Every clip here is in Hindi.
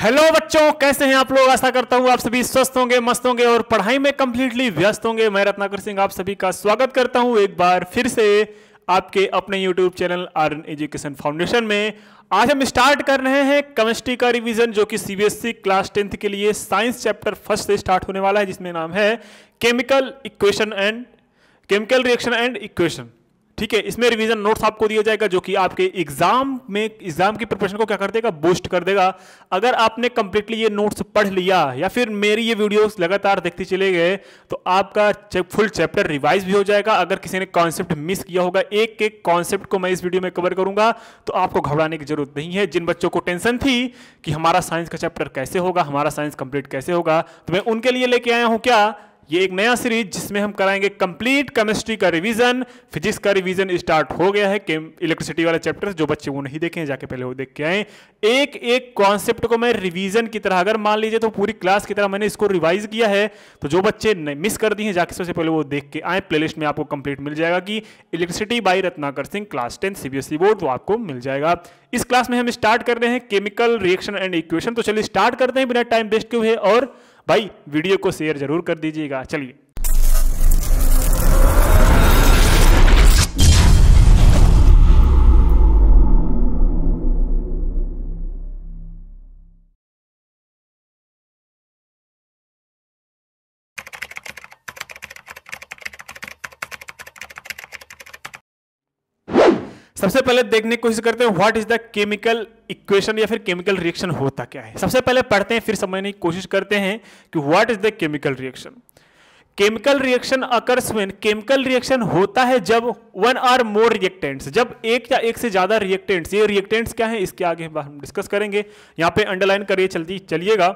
हेलो बच्चों, कैसे हैं आप लोग। आशा करता हूं आप सभी स्वस्थ होंगे, मस्त होंगे और पढ़ाई में कंप्लीटली व्यस्त होंगे। मैं रत्नाकर सिंह आप सभी का स्वागत करता हूं एक बार फिर से आपके अपने YouTube channel Aryan education foundation में। आज हम स्टार्ट कर रहे हैं केमिस्ट्री का रिवीजन, जो कि सीबीएसई क्लास 10th के लिए साइंस चैप्टर फर्स्ट से स्टार्ट होने वाला है, जिसमें नाम है केमिकल रिएक्शन एंड इक्वेशन। ठीक है, इसमें रिवीजन नोट्स आपको दिया जाएगा, जो कि आपके एग्जाम की प्रिपरेशन को क्या कर देगा, बूस्ट कर देगा। अगर आपने कंप्लीटली ये नोट्स पढ़ लिया या फिर मेरी ये वीडियोस लगातार देखते चले गए तो आपका फुल चैप्टर रिवाइज भी हो जाएगा। अगर किसी ने कॉन्सेप्ट मिस किया होगा, एक एक कॉन्सेप्ट को मैं इस वीडियो में कवर करूंगा, तो आपको घबराने की जरूरत नहीं है। जिन बच्चों को टेंशन थी कि हमारा साइंस का चैप्टर कैसे होगा, हमारा साइंस कंप्लीट कैसे होगा, तो मैं उनके लिए लेके आया हूं क्या, ये एक नया सीरीज जिसमें हम कराएंगे कंप्लीट केमिस्ट्री का रिवीजन। फिजिक्स का रिवीजन स्टार्ट हो गया है, इलेक्ट्रिसिटी वाले चैप्टर जो बच्चे वो नहीं देखे हैं जाके पहले वो देख के आए। एक एक कॉन्सेप्ट को मैं रिवीजन की तरह, अगर मान लीजिए तो पूरी क्लास की तरह मैंने इसको रिवाइज किया है, तो जो बच्चे मिस कर दिए हैं जाके सबसे पहले वो देख के आए। प्लेलिस्ट में आपको कंप्लीट मिल जाएगा कि electricity bye Ratnakar Singh class 10 CBSE board, तो आपको मिल जाएगा। इस क्लास में हम स्टार्ट कर रहे हैं केमिकल रिएक्शन एंड इक्वेशन। तो चलिए स्टार्ट करते हैं बिना टाइम वेस्ट किए हुए, और भाई वीडियो को शेयर जरूर कर दीजिएगा। चलिए सबसे पहले देखने की कोशिश करते हैं what is the chemical equation या फिर केमिकल रिएक्शन होता क्या है। सबसे पहले पढ़ते हैं, फिर समझने की कोशिश करते हैं कि what is the chemical reaction. Chemical reaction occurs when, chemical reaction होता है जब वन आर मोर रिएक्टेंट्स, जब एक या एक से ज्यादा रिएक्टेंट्स, ये रिएक्टेंट्स क्या है इसके आगे हम डिस्कस करेंगे। यहां पे अंडरलाइन करिए चलिएगा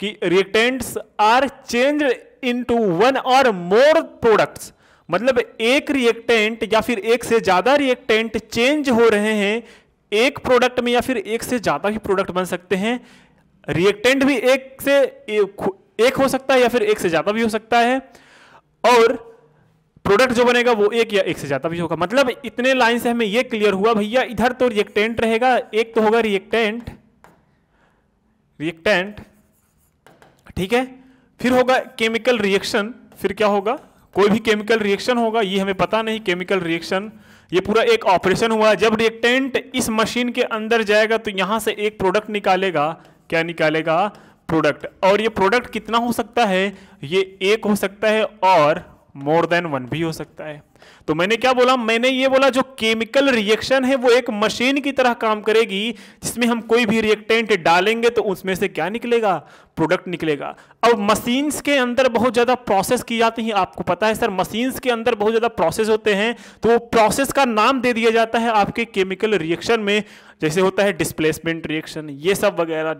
कि reactants are change into one or more products, मतलब एक रिएक्टेंट या फिर एक से ज्यादा रिएक्टेंट चेंज हो रहे हैं एक प्रोडक्ट में, या फिर एक से ज्यादा भी प्रोडक्ट बन सकते हैं। रिएक्टेंट भी एक हो सकता है या फिर एक से ज्यादा भी हो सकता है, और प्रोडक्ट जो बनेगा वो एक या एक से ज्यादा भी होगा। मतलब इतने लाइन से हमें ये क्लियर हुआ भैया, इधर तो रिएक्टेंट रहेगा, एक तो होगा रिएक्टेंट, ठीक है, फिर होगा केमिकल रिएक्शन, फिर क्या होगा, कोई भी केमिकल रिएक्शन होगा, ये हमें पता नहीं। केमिकल रिएक्शन ये पूरा एक ऑपरेशन हुआ, जब रिएक्टेंट इस मशीन के अंदर जाएगा तो यहां से एक प्रोडक्ट निकालेगा। क्या निकालेगा? प्रोडक्ट। और ये प्रोडक्ट कितना हो सकता है, ये एक हो सकता है और मोर देन वन भी हो सकता है। तो मैंने क्या बोला, मैंने ये बोला जो केमिकल रिएक्शन है वो एक मशीन की तरह काम करेगी, जिसमें हम कोई भी रिएक्टेंट डालेंगे तो उसमें से क्या निकलेगा, प्रोडक्ट निकलेगा। अब मशीन्स के अंदर बहुत ज्यादा प्रोसेस की जाती है, आपको पता है सर, मशीन्स के अंदर बहुत ज्यादा प्रोसेस होते हैं, तो वो प्रोसेस का नाम दे दिया जाता है आपके केमिकल रिएक्शन में। जैसे होता है डिस्प्लेसमेंट रिएक्शन, ये सब वगैरह,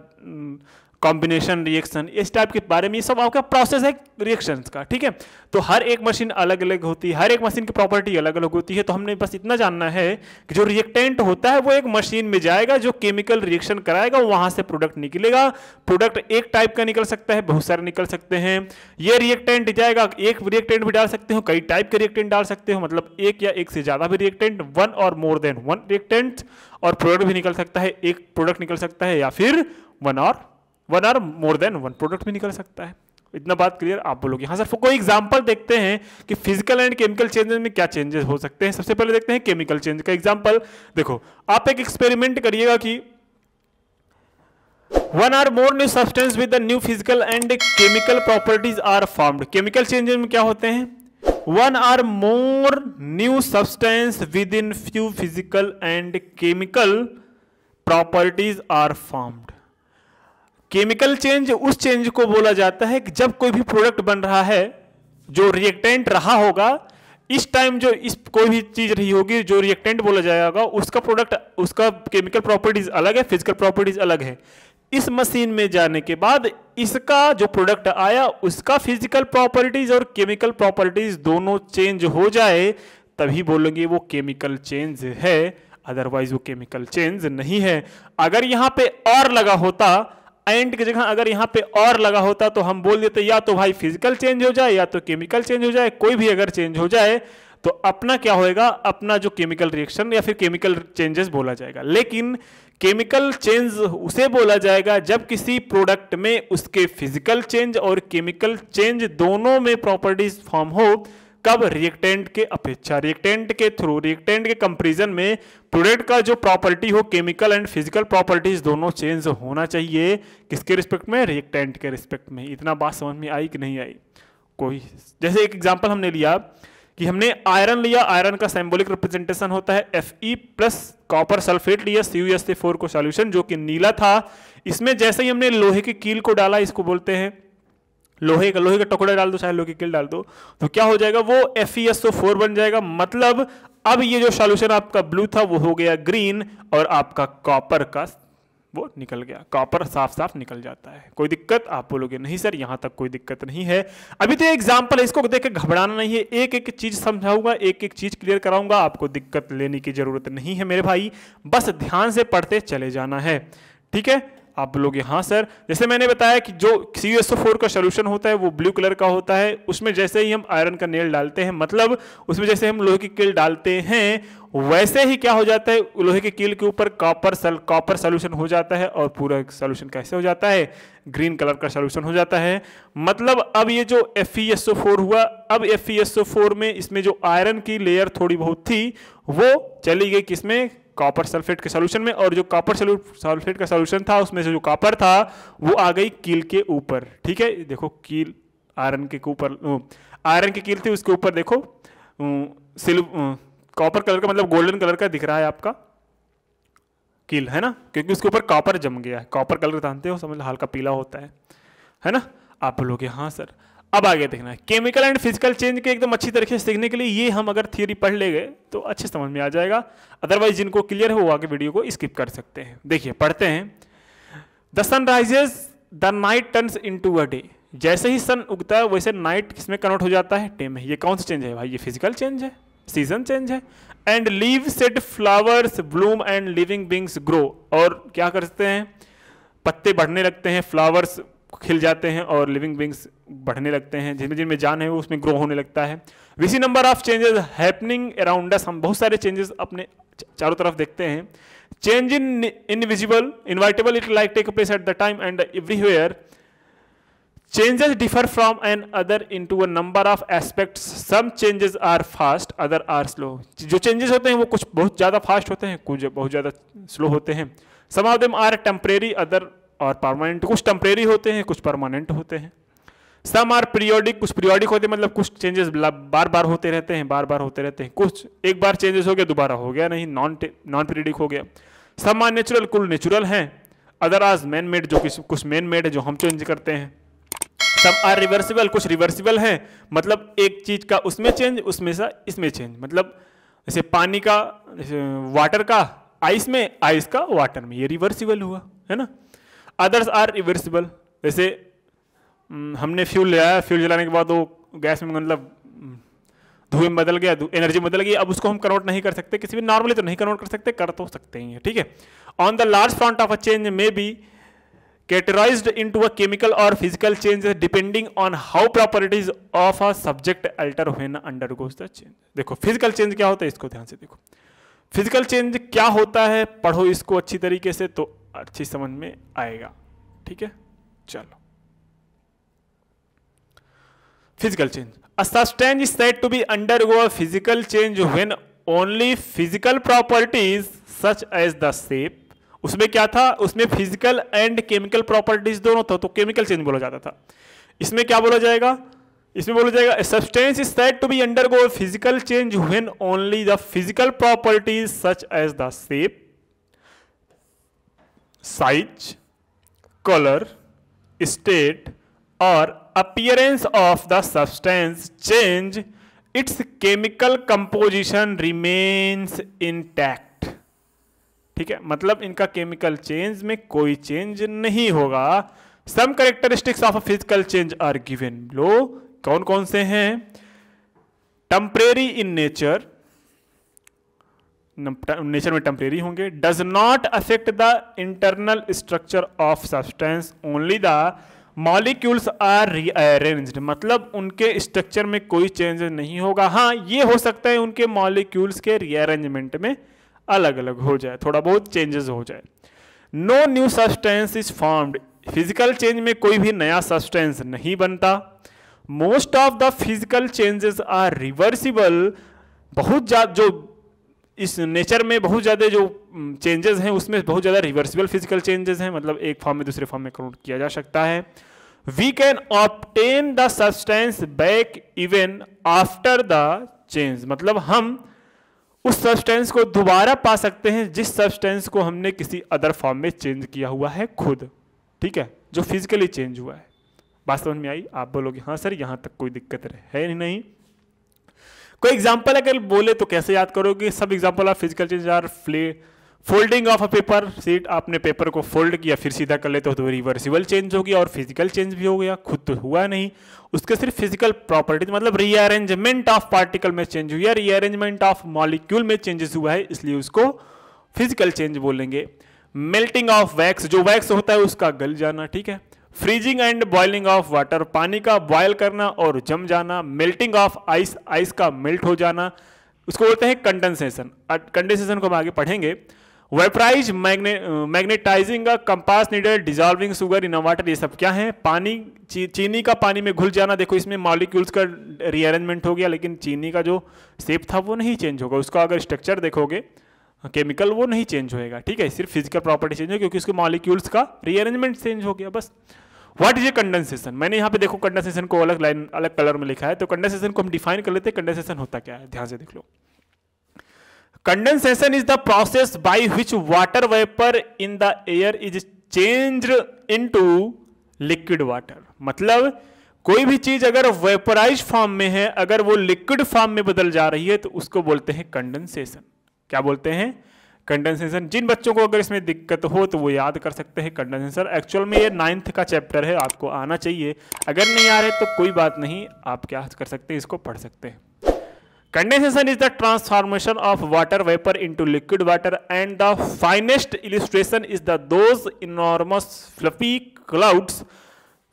कॉम्बिनेशन रिएक्शन, इस टाइप के बारे में, ये सब आपका प्रोसेस है रिएक्शंस का। ठीक है, तो हर एक मशीन अलग अलग होती है, हर एक मशीन की प्रॉपर्टी अलग अलग होती है। तो हमने बस इतना जानना है कि जो रिएक्टेंट होता है वो एक मशीन में जाएगा, जो केमिकल रिएक्शन कराएगा, वहां से प्रोडक्ट निकलेगा। प्रोडक्ट एक टाइप का निकल सकता है, बहुत सारे निकल सकते हैं। ये रिएक्टेंट जाएगा, एक रिएक्टेंट भी डाल सकते हो, कई टाइप के रिएक्टेंट डाल सकते हो, मतलब एक या एक से ज्यादा भी reactant, one or more than one reactant, और प्रोडक्ट भी निकल सकता है, एक प्रोडक्ट निकल सकता है, या फिर one or more than one product भी निकल सकता है। इतना बात क्लियर आप बोलोगे। हाँ सर, कोई एग्जांपल देखते हैं कि फिजिकल एंड केमिकल चेंजेस में क्या चेंजेस हो सकते हैं। सबसे पहले देखते हैं केमिकल चेंज का एग्जांपल। देखो, आप एक एक्सपेरिमेंट करिएगा कि one or more new substance with the new physical and chemical properties are formed. Chemical changes में क्या होते हैं, one or more new substance with in few physical and chemical properties are formed. Chemical change उस चेंज को बोला जाता है कि जब कोई भी प्रोडक्ट बन रहा है, जो रिएक्टेंट रहा होगा इस टाइम, जो इस कोई भी चीज रही होगी, जो रिएक्टेंट बोला जाएगा, उसका प्रोडक्ट, उसका केमिकल प्रॉपर्टीज अलग है, फिजिकल प्रॉपर्टीज अलग है। इस मशीन में जाने के बाद इसका जो प्रोडक्ट आया उसका फिजिकल प्रॉपर्टीज और केमिकल प्रॉपर्टीज दोनों चेंज हो जाए, तभी बोलेंगे वो केमिकल चेंज है, अदरवाइज वो केमिकल चेंज नहीं है। अगर यहां पे और लगा होता, एंड की जगह अगर यहां पे और लगा होता, तो हम बोल देते या तो भाई फिजिकल चेंज हो जाए या तो केमिकल चेंज हो जाए, कोई भी अगर चेंज हो जाए तो अपना क्या होएगा, अपना जो केमिकल रिएक्शन या फिर केमिकल चेंजेस बोला जाएगा। लेकिन केमिकल चेंज उसे बोला जाएगा जब किसी प्रोडक्ट में उसके फिजिकल चेंज और केमिकल चेंज दोनों में प्रॉपर्टीज फॉर्म हो। कब? रिएक्टेंट के अपेक्षा, रिएक्टेंट के थ्रू, रिएक्टेंट के कंपैरिजन में प्रोडक्ट का जो प्रॉपर्टी हो, केमिकल एंड फिजिकल प्रॉपर्टीज दोनों चेंज होना चाहिए। किसके रिस्पेक्ट में? रिएक्टेंट के रिस्पेक्ट में। इतना बात समझ में आई कि नहीं आई? कोई जैसे एक एग्जांपल हमने लिया कि हमने आयरन लिया, आयरन का सिंबॉलिक रिप्रेजेंटेशन होता है Fe प्लस कॉपर सल्फेट लिया CuSO4 को सॉल्यूशन जो कि नीला था। इसमें जैसे ही हमने लोहे की कील को डाला, इसको बोलते हैं लोहे का टुकड़ा डाल दो, चाहे लोहे की कील डाल दो, तो क्या हो जाएगा? वो FeSO4 बन जाएगा। मतलब अब ये जो सॉल्यूशन आपका ब्लू था वो हो गया ग्रीन और आपका कॉपर का वो निकल गया, कॉपर साफ साफ निकल जाता है। कोई दिक्कत? आप बोलोगे नहीं सर यहां तक कोई दिक्कत नहीं है। अभी तो ये एग्जांपल है, इसको देख के घबराना नहीं है, एक एक चीज समझाऊंगा, एक एक चीज क्लियर कराऊंगा, आपको दिक्कत लेने की जरूरत नहीं है मेरे भाई, बस ध्यान से पढ़ते चले जाना है। ठीक है, आप बोलोगे हाँ सर, जैसे मैंने बताया कि जो CuSO4 का सॉल्यूशन होता है वो ब्लू कलर का होता है, उसमें जैसे ही हम आयरन का नेल डालते हैं, मतलब उसमें जैसे हम लोहे की कील डालते हैं वैसे ही क्या हो जाता है, लोहे की कील के ऊपर कॉपर सॉल्यूशन हो जाता है और पूरा सॉल्यूशन कैसे हो जाता है? ग्रीन कलर का सॉल्यूशन हो जाता है। मतलब अब ये जो FeSO4 हुआ, अब FeSO4 में इसमें जो आयरन की लेयर थोड़ी बहुत थी वो चली गई किसमें? कॉपर सल्फेट के सॉल्यूशन में, और जो कॉपर सल्फेट का सॉल्यूशन था उसमें से जो कॉपर था वो आ गई कील के ऊपर। ठीक है, देखो कील आयरन के ऊपर, आयरन की कील थी उसके ऊपर देखो कॉपर कलर का, मतलब गोल्डन कलर का दिख रहा है आपका कील, है ना, क्योंकि उसके ऊपर कॉपर जम गया है। कॉपर कलर जानते हो, समझ लो हल्का पीला होता है ना। आप बोलोगे हाँ सर। अब आगे देखना है केमिकल एंड फिजिकल चेंज के एकदम अच्छी तरीके से सीखने के लिए ये हम अगर थियरी पढ़ ले गए तो अच्छे समझ में आ जाएगा, अदरवाइज जिनको क्लियर है वो आगे वीडियो को स्किप कर सकते हैं। देखिए पढ़ते हैं, the sun rises the night turns into a day. जैसे ही सन उगता है वैसे नाइट किसमें कन्वर्ट हो जाता है? डे में। ये कौन सा चेंज है भाई? ये फिजिकल चेंज है, सीजन चेंज है। And leave set flowers Bloom and living beings grow. और क्या करते हैं? पत्ते बढ़ने लगते हैं, फ्लावर्स खिल जाते हैं और लिविंग बींग्स बढ़ने लगते हैं, जिनमें जिनमें जान है वो उसमें ग्रो होने लगता है। We see number of changes happening around us. हम बहुत सारे चेंजेस अपने चारों तरफ देखते हैं। Change in invisible inevitable it like take place at the time and everywhere. Changes differ from an other into a number of aspects. Some changes are fast, other are slow. जो changes होते हैं वो कुछ बहुत ज़्यादा fast होते हैं, कुछ बहुत ज़्यादा slow होते हैं। Some of them are temporary, other are permanent. कुछ temporary होते हैं, कुछ permanent होते हैं। Some are periodic, कुछ periodic होते हैं, मतलब कुछ changes बार बार होते रहते हैं, बार बार होते रहते हैं। कुछ एक बार changes हो गया दोबारा हो गया नहीं, non periodic हो गया। Some are natural, कुल natural हैं। Other are man made, जो कुछ man made है जो हम change करते हैं। सब आर रिवर्सिबल, कुछ रिवर्सिबल है, मतलब एक चीज का उसमें चेंज, उसमें से इसमें चेंज, मतलब जैसे पानी का, जैसे वाटर का आइस में, आइस का वाटर में, ये रिवर्सिबल हुआ, है ना। अदर्स आर रिवर्सिबल, जैसे हमने फ्यूल लगाया, फ्यूल जलाने के बाद वो गैस में मतलब धुएं में बदल गया, एनर्जी बदल गई, अब उसको हम कन्वर्ट नहीं कर सकते, किसी भी नॉर्मली तो नहीं कन्वर्ट कर सकते, कर तो सकते ही है। ठीक है, on the large front of a change में B categorized into a chemical or physical change depending on how properties of a subject alter when undergoes the change। देखो फिजिकल चेंज क्या होता है, इसको ध्यान से देखो। फिजिकल चेंज क्या होता है, पढ़ो इसको अच्छी तरीके से तो अच्छी समझ में आएगा। ठीक है, चलो। Physical change, a substance is said to be undergo a physical change when only physical properties such as the shape, उसमें क्या था, उसमें फिजिकल एंड केमिकल प्रॉपर्टीज दोनों था, तो केमिकल चेंज बोला जाता था। इसमें क्या बोला जाएगा? इसमें बोला जाएगा substance is said to be undergo physical change when only the physical properties such as the shape, size, colour, state और appearance of the substance change, its chemical composition remains intact. ठीक है, मतलब इनका केमिकल चेंज में कोई चेंज नहीं होगा। Some characteristics of a physical change are given लो। कौन कौन से हैं? टेम्परेरी इन नेचर, नेचर में टेम्परेरी होंगे। Does not affect the internal structure of substance, only the molecules are rearranged, मतलब उनके स्ट्रक्चर में कोई चेंज नहीं होगा। हाँ, ये हो सकता है उनके मॉलिक्यूल्स के रीअरेंजमेंट में अलग अलग हो जाए, थोड़ा बहुत चेंजेस हो जाए। No new substance is formed, physical change में कोई भी नया सब्सटेंस नहीं बनता। Most of the physical changes are reversible, बहुत ज्यादा जो इस नेचर में बहुत ज़्यादा जो चेंजेस हैं उसमें बहुत ज़्यादा रिवर्सिबल फिजिकल चेंजेस हैं, मतलब एक फॉर्म में दूसरे फॉर्म में कन्वर्ट किया जा सकता है। We can obtain the substance back even after the change, मतलब हम उस सब्सटेंस को दोबारा पा सकते हैं जिस सब्सटेंस को हमने किसी अदर फॉर्म में चेंज किया हुआ है खुद, ठीक है, जो फिजिकली चेंज हुआ है। बात समझ में आई? आप बोलोगे हाँ सर यहाँ तक कोई दिक्कत है नहीं। कोई एग्जाम्पल अगर बोले तो कैसे याद करोगे? सब example of physical change are folding of a paper sheet, आपने पेपर को फोल्ड किया फिर सीधा कर लेते हो तो रिवर्सिबल चेंज हो गया और फिजिकल चेंज भी हो गया, खुद तो हुआ नहीं, उसके सिर्फ फिजिकल प्रॉपर्टीज मतलब रीअरेंजमेंट ऑफ पार्टिकल में चेंज हुई है, रीअरेंजमेंट ऑफ मॉलिक्यूल में चेंजेस हुआ है, इसलिए उसको फिजिकल चेंज बोलेंगे। मेल्टिंग ऑफ वैक्स, जो वैक्स होता है उसका गल जाना, ठीक है। Freezing and boiling of water, पानी का बॉयल करना और जम जाना। मेल्टिंग ऑफ आइस, आइस का मेल्ट हो जाना, उसको बोलते हैं कंडेंसेशन। कंडेंसेशन को हम आगे पढ़ेंगे। Vaporise magnetising compass needle, dissolving sugar in water, ये सब क्या है? पानी, चीनी का पानी में घुल जाना। देखो इसमें मॉलिक्यूल्स का रीअरेंजमेंट हो गया लेकिन चीनी का जो शेप था वो नहीं चेंज होगा, उसका अगर स्ट्रक्चर देखोगे केमिकल वो नहीं चेंज होएगा, ठीक है, सिर्फ फिजिकल प्रॉपर्टी चेंज हो क्योंकि उसके मॉलिक्यूल्स का रीअरेंजमेंट चेंज हो गया बस। What is a condensation? मैंने यहाँ पे देखो कंडेंसेशन को अलग लाइन अलग कलर में लिखा है, तो कंडेंसेशन को हम डिफाइन कर लेते हैं। कंडेंसेशन होता क्या है, ध्यान से देख लो। Condensation is the process by which water vapour in the air is changed into liquid water, मतलब कोई भी चीज अगर वेपराइज फॉर्म में है, अगर वो लिक्विड फॉर्म में बदल जा रही है तो उसको बोलते हैं कंडेंसेशन। क्या बोलते हैं? कंडेंसेशन। जिन बच्चों को अगर इसमें दिक्कत हो तो वो याद कर सकते हैं कंडेंसेशन। एक्चुअल में ये 9th का चैप्टर है, आपको आना चाहिए, अगर नहीं आ रहे तो कोई बात नहीं, आप क्या कर सकते हैं, इसको पढ़ सकते हैं। Condensation is the transformation of water vapour into liquid water and the finest illustration is the those enormous fluffy clouds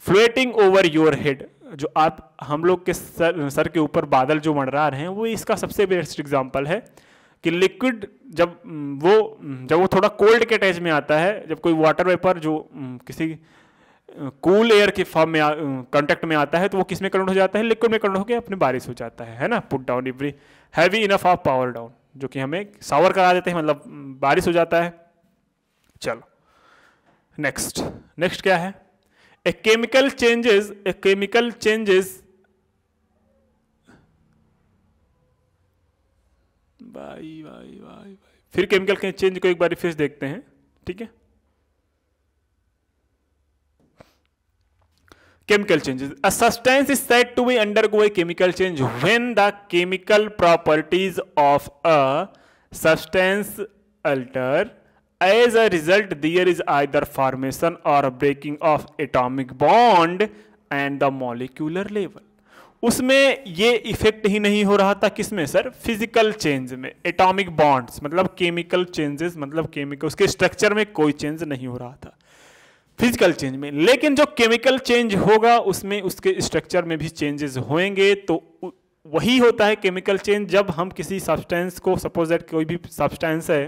floating over your head. जो आप हम लोग के सर के ऊपर बादल जो मंडरा रहे हैं वो इसका सबसे बेस्ट एग्जाम्पल है कि लिक्विड जब वो थोड़ा कोल्ड के अटैच में आता है, जब कोई वाटर वेपर जो किसी कूल एयर के फॉर्म में कांटेक्ट में आता है तो वो किस में कन्वर्ट हो जाता है? लिक्विड में कन्वर्ट होकर अपने बारिश हो जाता है ना। Put down every heavy enough of power down, जो कि हमें शावर करा देते हैं, मतलब बारिश हो जाता है। चलो नेक्स्ट क्या है? ए केमिकल चेंजेस भाई फिर केमिकल के चेंज को एक बार फिर देखते हैं, ठीक है। Chemical changes. A substance is said to be undergo a chemical change when the chemical properties of a substance alter. As a result, there is either formation or breaking of atomic bond and the molecular level. उसमें ये इफेक्ट ही नहीं हो रहा था, किसमें सर? फिजिकल चेंज में। एटॉमिक बॉन्ड्स मतलब केमिकल चेंजेस, मतलब केमिकल उसके स्ट्रक्चर में कोई चेंज नहीं हो रहा था फिजिकल चेंज में। लेकिन जो केमिकल चेंज होगा उसमें उसके स्ट्रक्चर में भी चेंजेस होंगे, तो वही होता है केमिकल चेंज। जब हम किसी सब्सटेंस को, सपोज दैट कोई भी सब्सटेंस है,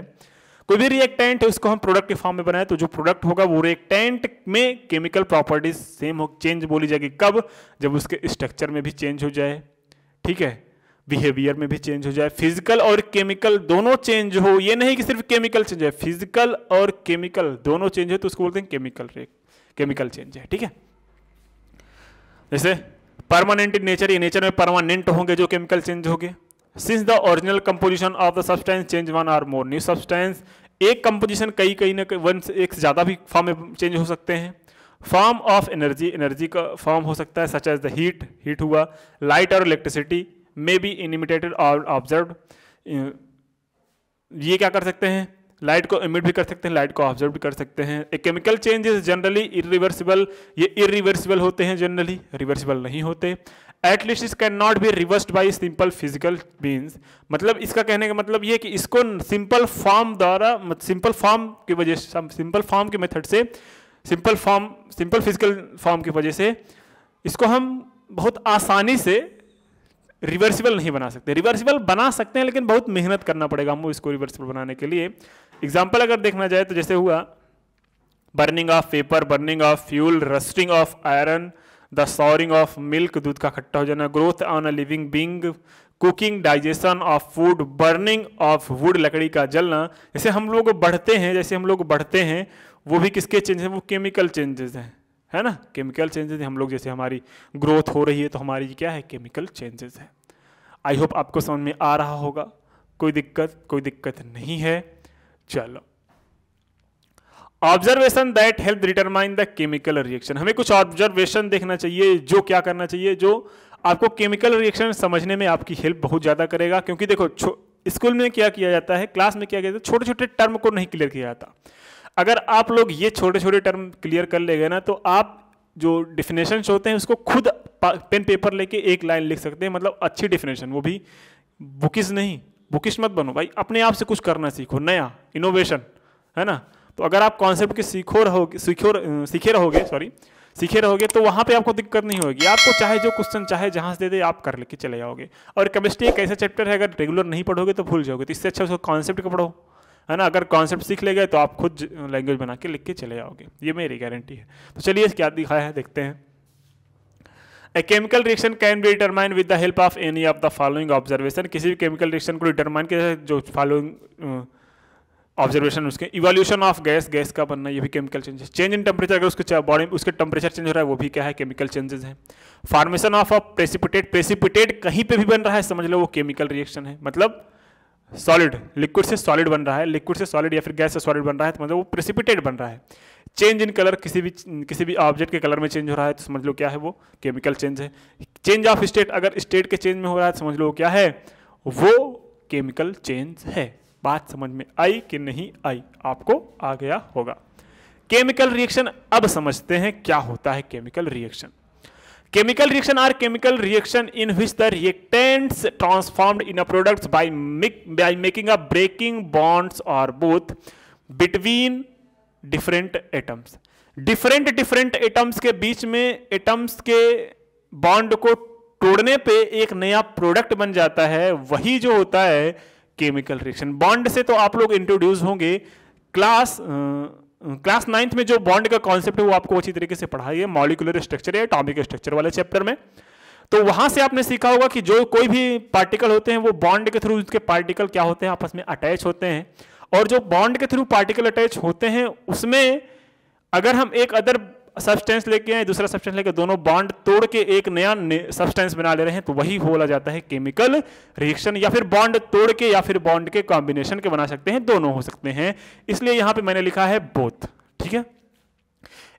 कोई भी रिएक्टेंट है, उसको हम प्रोडक्ट के फॉर्म में बनाए, तो जो प्रोडक्ट होगा वो रिएक्टेंट में केमिकल प्रॉपर्टीज सेम हो, चेंज बोली जाएगी। कब? जब उसके स्ट्रक्चर में भी चेंज हो जाए, ठीक है, बिहेवियर में भी चेंज हो जाए, फिजिकल और केमिकल दोनों चेंज हो। ये नहीं कि सिर्फ केमिकल चेंज है, फिजिकल और केमिकल दोनों चेंज है तो उसको बोलते हैं केमिकल चेंज है, ठीक है। जैसे परमानेंट इन नेचर, ये नेचर में परमानेंट होंगे जो केमिकल चेंज होंगे। Since the original composition of the substance change one or more new substance, एक कंपोजिशन कई ना कई वन से एक से ज्यादा भी फॉर्म में चेंज हो सकते हैं। फॉर्म ऑफ एनर्जी का फॉर्म हो सकता है, सच एज द हीट हुआ, लाइट और इलेक्ट्रिसिटी मे बी इमिटेटेड और ऑब्जर्व। ये क्या कर सकते हैं? लाइट को इमिट भी कर सकते हैं, लाइट को ऑब्जर्व भी कर सकते हैं। A chemical change is generally irreversible, ये इरिवर्सिबल होते हैं, जनरली रिवर्सिबल नहीं होते। At least it can not be reversed by simple physical means, मतलब इसका कहने का मतलब ये कि इसको सिंपल फॉर्म द्वारा, सिंपल फॉर्म की वजह से, सिंपल फॉर्म के मेथड से, सिंपल फिजिकल फॉर्म की वजह से इसको हम बहुत आसानी से रिवर्सिबल नहीं बना सकते। रिवर्सिबल बना सकते हैं लेकिन बहुत मेहनत करना पड़ेगा हमको इसको रिवर्सिबल बनाने के लिए। एग्जाम्पल अगर देखना जाए तो जैसे हुआ burning of paper, burning of fuel, rusting of iron, the soaring of milk, दूध का खट्टा हो जाना, growth on a living being, cooking, digestion of food, burning of would, लकड़ी का जलना। जैसे हम लोग बढ़ते हैं, जैसे हम लोग बढ़ते हैं वो भी किसके चेंजेस हैं, वो केमिकल चेंजेस हैं, है ना, केमिकल चेंजेस। हम लोग जैसे हमारी ग्रोथ हो रही है तो हमारी क्या है, केमिकल चेंजेस है। आई होप आपको समझ में आ रहा होगा, कोई दिक्कत नहीं है। चलो, observation that help determine the chemical reaction. हमें कुछ ऑब्जर्वेशन देखना चाहिए जो क्या करना चाहिए, जो आपको केमिकल रिएक्शन समझने में आपकी हेल्प बहुत ज़्यादा करेगा। क्योंकि देखो स्कूल में क्या किया जाता है, क्लास में क्या किया जाता है, छोटे छोटे टर्म को नहीं क्लियर किया जाता। अगर आप लोग ये छोटे छोटे टर्म क्लियर कर लेंगे ना, तो आप जो डिफिनेशन होते हैं उसको खुद पेन पेपर लेके एक लाइन लिख सकते हैं, मतलब अच्छी डिफिनेशन, वो भी बुकिश नहीं। बुकिश मत बनो भाई, अपने आप से कुछ करना सीखो, नया इनोवेशन, है ना। तो अगर आप कॉन्सेप्ट के सीखे रहोगे तो वहाँ पे आपको दिक्कत नहीं होगी। आपको चाहे जो क्वेश्चन चाहे जहाँ से दे दे आप कर लेके चले जाओगे। और केमिस्ट्री एक ऐसा चैप्टर है, अगर रेगुलर नहीं पढ़ोगे तो भूल जाओगे। तो इससे अच्छा उसको कॉन्सेप्ट का पढ़ो, है ना। अगर कॉन्सेप्ट सीख ले गए तो आप खुद लैंग्वेज बना के लिख के चले जाओगे, ये मेरी गारंटी है। तो चलिए क्या दिखाया है देखते हैं। A chemical reaction can be determine with the help of any of the following observation. किसी भी केमिकल रिएक्शन को डिटरमाइन किया जो फॉलोइंग ऑब्जर्वेशन, उसके इवोल्यूशन ऑफ गैस, गैस का बनना, ये भी chemical changes. Change in temperature, अगर उसके बॉडी में उसके टेम्परेचर चेंज हो रहा है वो भी क्या है, केमिकल चेंजेस हैं। Formation of a precipitate, precipitate कहीं पे भी बन रहा है समझ लो वो केमिकल रिएक्शन है। मतलब सॉलिड लिक्विड से सॉलिड बन रहा है, लिक्विड से सॉलिड या फिर गैस से सॉलिड बन रहा है तो मतलब वो प्रेसिपिटेट बन रहा है। चेंज इन कलर, किसी भी ऑब्जेक्ट के कलर में चेंज हो रहा है तो समझ लो क्या है, वो केमिकल चेंज है। चेंज ऑफ स्टेट, अगर स्टेट के चेंज में हो रहा है तो समझ लो क्या है, वो केमिकल चेंज है। बात समझ में आई कि नहीं आई, आपको आ गया होगा। केमिकल रिएक्शन अब समझते हैं क्या होता है chemical reaction. Chemical reaction are chemical reaction in which the reactants transformed in a products by making a breaking bonds or both between different atoms. different atoms के बीच में atoms के बॉन्ड को तोड़ने पे एक नया प्रोडक्ट बन जाता है, वही जो होता है केमिकल रिएक्शन। बॉन्ड से तो आप लोग इंट्रोड्यूस होंगे क्लास 9th में जो बॉन्ड का कॉन्सेप्ट है वो आपको अच्छी तरीके से पढ़ाई है, मॉलिक्यूलर स्ट्रक्चर या एटॉमिक स्ट्रक्चर वाले चैप्टर में। तो वहां से आपने सीखा होगा कि जो कोई भी पार्टिकल होते हैं वो बॉन्ड के थ्रू उसके पार्टिकल क्या होते हैं, आपस में अटैच होते हैं। और जो बॉन्ड के थ्रू पार्टिकल अटैच होते हैं उसमें अगर हम एक अदर सब्सटेंस लेके आए, दूसरा सब्सटेंस लेके, दोनों बॉन्ड तोड़ के एक नया सब्सटेंस बना ले रहे हैं तो वही बोला जाता है केमिकल रिएक्शन। या फिर बॉन्ड तोड़ के या फिर बॉन्ड के कॉम्बिनेशन के बना सकते हैं, दोनों हो सकते हैं, इसलिए यहां पे मैंने लिखा है बोथ। ठीक है।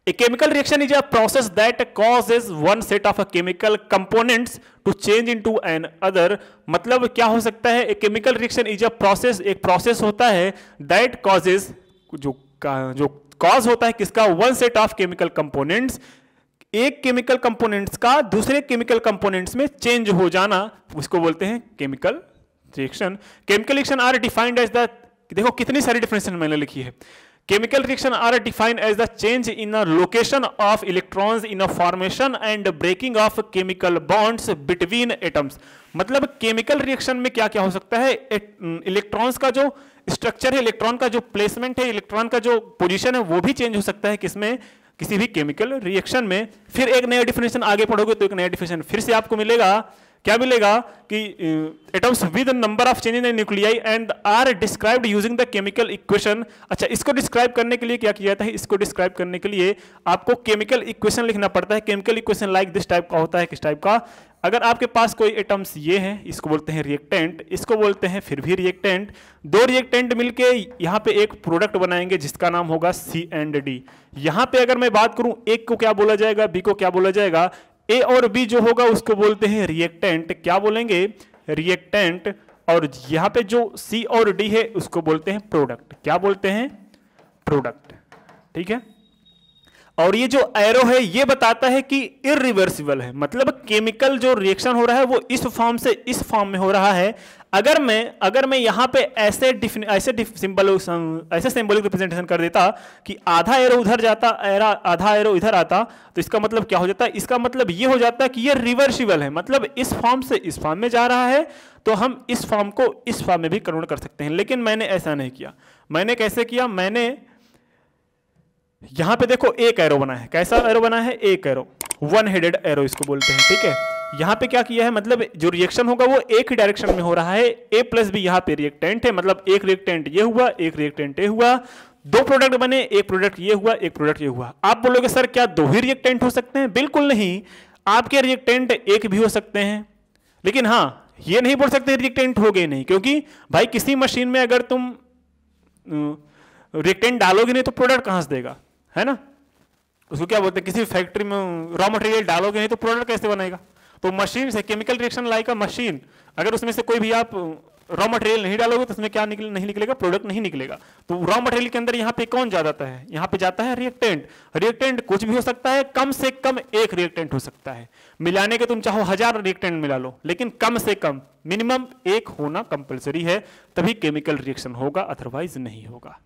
A chemical reaction is a process that causes one set of chemical components to change into another। मतलब क्या हो सकता है, a chemical reaction is a process, एक प्रोसेस होता है that causes, जो कॉज होता है किसका, one set of chemical components, एक केमिकल कंपोनेंट्स का दूसरे केमिकल कंपोनेंट्स में चेंज हो जाना, उसको बोलते हैं chemical reaction. Chemical reaction are defined as the, देखो कितनी सारी डिफरेंस मैंने लिखी है। Chemical reaction are defined as the change in the location of electrons in a formation and breaking of chemical bonds between atoms। मतलब केमिकल रिएक्शन में क्या क्या हो सकता है, इलेक्ट्रॉन्स का जो स्ट्रक्चर है, इलेक्ट्रॉन का जो प्लेसमेंट है, इलेक्ट्रॉन का जो पोजीशन है वो भी चेंज हो सकता है किसमें, किसी भी केमिकल रिएक्शन में। फिर एक नया डिफिनेशन आगे पढ़ोगे तो एक नया डिफिनेशन फिर से आपको मिलेगा, क्या मिलेगा कि atoms with number of change in nuclei and are described using the chemical equation. अच्छा, इसको डिस्क्राइब करने के लिए क्या किया जाता है, इसको डिस्क्राइब करने के लिए आपको केमिकल इक्वेशन लिखना पड़ता है। Chemical equation like this type का होता है, किस टाइप का, अगर आपके पास कोई एटम्स ये हैं, इसको बोलते हैं रिएक्टेंट, इसको बोलते हैं फिर भी रिएक्टेंट। दो रिएक्टेंट मिलके यहाँ पे एक प्रोडक्ट बनाएंगे जिसका नाम होगा C&D। यहाँ पे अगर मैं बात करूं, एक को क्या बोला जाएगा, बी को क्या बोला जाएगा, ए और बी जो होगा उसको बोलते हैं रिएक्टेंट, क्या बोलेंगे, रिएक्टेंट। और यहाँ पे जो सी और डी है उसको बोलते हैं प्रोडक्ट, क्या बोलते हैं, प्रोडक्ट। ठीक है। और ये जो एरो है ये बताता है कि इरिवर्सिबल है, मतलब केमिकल जो रिएक्शन हो रहा है वो इस फॉर्म से इस फॉर्म में हो रहा है। अगर मैं यहाँ पे ऐसे सिंबलिक रिप्रेजेंटेशन कर देता कि आधा एरो उधर जाता, आधा एरो इधर आता, तो इसका मतलब क्या हो जाता है? इसका मतलब ये हो जाता है कि ये रिवर्सिबल है, मतलब इस फॉर्म से इस फॉर्म में जा रहा है, तो हम इस फॉर्म को इस फॉर्म में भी कन्वर्ट कर सकते हैं। लेकिन मैंने ऐसा नहीं किया। मैंने कैसे किया? मैंने यहां पे देखो एक एरो बना है। कैसा एरो बना है? एक एरो, वन हेडेड एरो इसको बोलते हैं, ठीक है। यहां पे क्या किया है, मतलब जो रिएक्शन होगा वो एक ही डायरेक्शन में हो रहा है। ए प्लस बी यहाँ पे रिएक्टेंट है, मतलब एक रिएक्टेंट ये हुआ, एक रिएक्टेंट ये हुआ, दो प्रोडक्ट बने, एक प्रोडक्ट ये हुआ, एक प्रोडक्ट ये हुआ। आप बोलोगे सर क्या दो ही रिएक्टेंट हो सकते हैं? बिल्कुल नहीं, आपके रिएक्टेंट एक भी हो सकते हैं, लेकिन हाँ ये नहीं बोल सकते रिएक्टेंट हो गए नहीं, क्योंकि भाई किसी मशीन में अगर तुम रिएक्टेंट डालोगे नहीं तो प्रोडक्ट कहां से देगा, है ना। उसको क्या बोलते हैं, किसी फैक्ट्री में रॉ मटेरियल डालोगे नहीं तो प्रोडक्ट कैसे बनेगा। तो मशीन से केमिकल रिएक्शन लाइक अ मशीन, अगर उसमें से कोई भी आप रॉ मटेरियल नहीं डालोगे तो उसमें क्या नहीं निकलेगा, प्रोडक्ट नहीं निकलेगा। तो रॉ मटेरियल के अंदर यहाँ पे कौन जाता है? यहाँ पे जाता है रिएक्टेंट। रिएक्टेंट कुछ भी हो सकता है, कम से कम एक रिएक्टेंट हो सकता है। मिलाने के तुम चाहो 1000 रिएक्टेंट मिला लो, लेकिन कम से कम मिनिमम एक होना कंपलसरी है, तभी केमिकल रिएक्शन होगा, अदरवाइज नहीं होगा,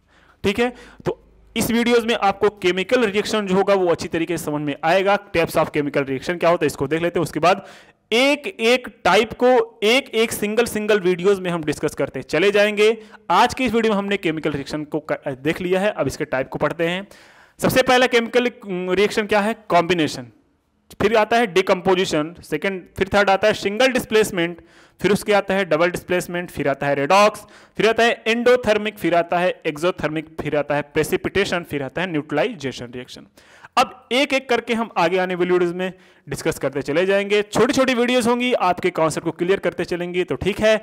ठीक है। तो इस वीडियोस में आपको केमिकल रिएक्शन जो होगा वो अच्छी तरीके से समझ में आएगा। टाइप्स ऑफ केमिकल रिएक्शन क्या होता है इसको देख लेते हैं, उसके बाद एक एक टाइप को एक एक सिंगल वीडियोस में हम डिस्कस करते चले जाएंगे। आज की इस वीडियो में हमने केमिकल रिएक्शन को देख लिया है, अब इसके टाइप को पढ़ते हैं। सबसे पहला केमिकल रिएक्शन क्या है? कॉम्बिनेशन, फिर आता है डिकम्पोजिशन, सेकंड, फिर थर्ड आता है सिंगल डिस्प्लेसमेंट, फिर उसके आता है डबल डिस्प्लेसमेंट, फिर आता है रेडॉक्स, फिर आता है एंडोथर्मिक, फिर आता है एक्सोथर्मिक, फिर आता है प्रेसिपिटेशन, फिर आता है न्यूट्रलाइजेशन रिएक्शन। अब एक एक करके हम आगे आने वाली वीडियोस में डिस्कस करते चले जाएंगे। छोटी छोटी वीडियोस होंगी, आपके कॉन्सेप्ट को क्लियर करते चलेंगे, तो ठीक है।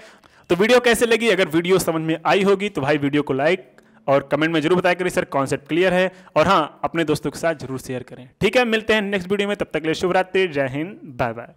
तो वीडियो कैसे लगी? अगर वीडियो समझ में आई होगी तो भाई वीडियो को लाइक और कमेंट में जरूर बताया करें सर कॉन्सेप्ट क्लियर है, और हाँ अपने दोस्तों के साथ जरूर शेयर करें, ठीक है। मिलते हैं नेक्स्ट वीडियो में, तब तक के लिए शुभ रात्रि, जय हिंद, बाय बाय।